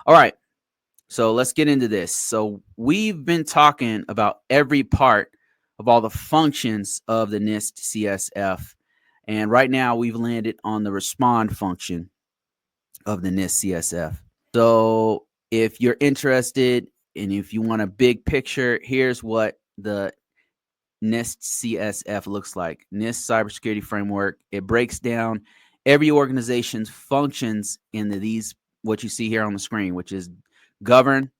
All right. So let's get into this. So we've been talking about every part of all the functions of the nist CSF. And right now we've landed on the respond function of the nist CSF. So if you're interested and if you want a big picture, here's what the nist CSF looks like. NIST cybersecurity framework. It breaks down every organization's functions into these, what you see here on the screen, which is govern,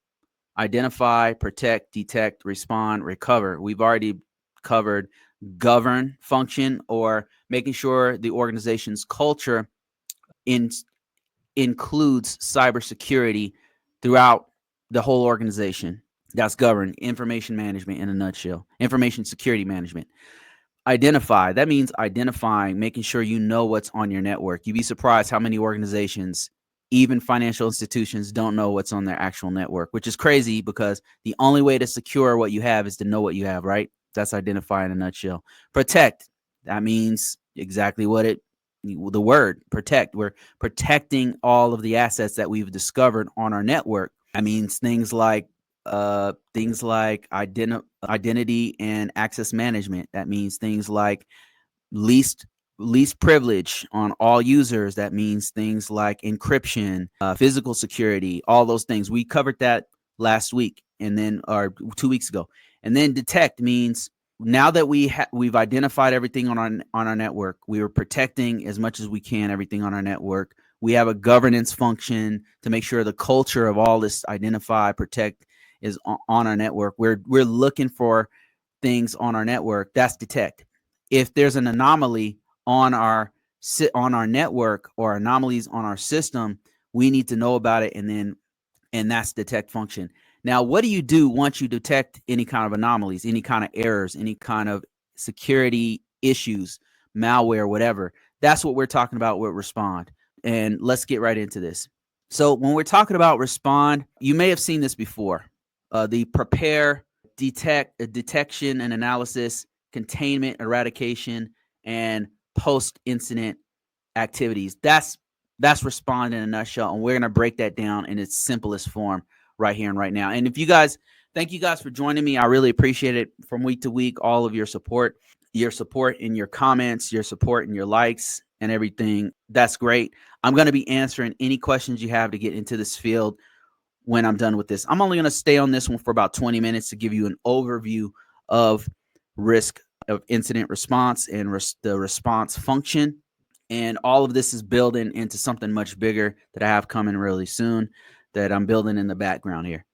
identify, protect, detect, respond, recover. We've already covered govern function, or making sure the organization's culture includes cybersecurity throughout the whole organization. That's govern. Information management in a nutshell. Information security management. Identify. That means identifying, making sure you know what's on your network. You'd be surprised how many organizations, even financial institutions, don't know what's on their actual network, which is crazy because the only way to secure what you have is to know what you have, right? That's identify in a nutshell. Protect. That means exactly what the word protect. We're protecting all of the assets that we've discovered on our network. That means things like identity and access management. That means things like least least privilege on all users. That means things like encryption, physical security, all those things. We covered that last week, and then or 2 weeks ago. And then detect means now that we've identified everything on our network, we are protecting as much as we can everything on our network. We have a governance function to make sure the culture of all this identify, protect is on our network. We're looking for things on our network. That's detect. If there's an anomaly on our network or anomalies on our system, we need to know about it, and that's detect function. Now, what do you do once you detect any kind of anomalies, any kind of errors, any kind of security issues, malware, whatever? That's what we're talking about with respond. And let's get right into this. So when we're talking about respond, you may have seen this before. The prepare, detection and analysis, containment, eradication, and post-incident activities. That's respond in a nutshell, and we're going to break that down in its simplest form right here and right now. And thank you guys for joining me. I really appreciate it from week to week, all of your support in your comments, your support and your likes and everything. That's great. I'm going to be answering any questions you have to get into this field when I'm done with this. I'm only going to stay on this one for about 20 minutes to give you an overview of risk of incident response and the response function. And all of this is building into something much bigger that I have coming really soon that I'm building in the background here.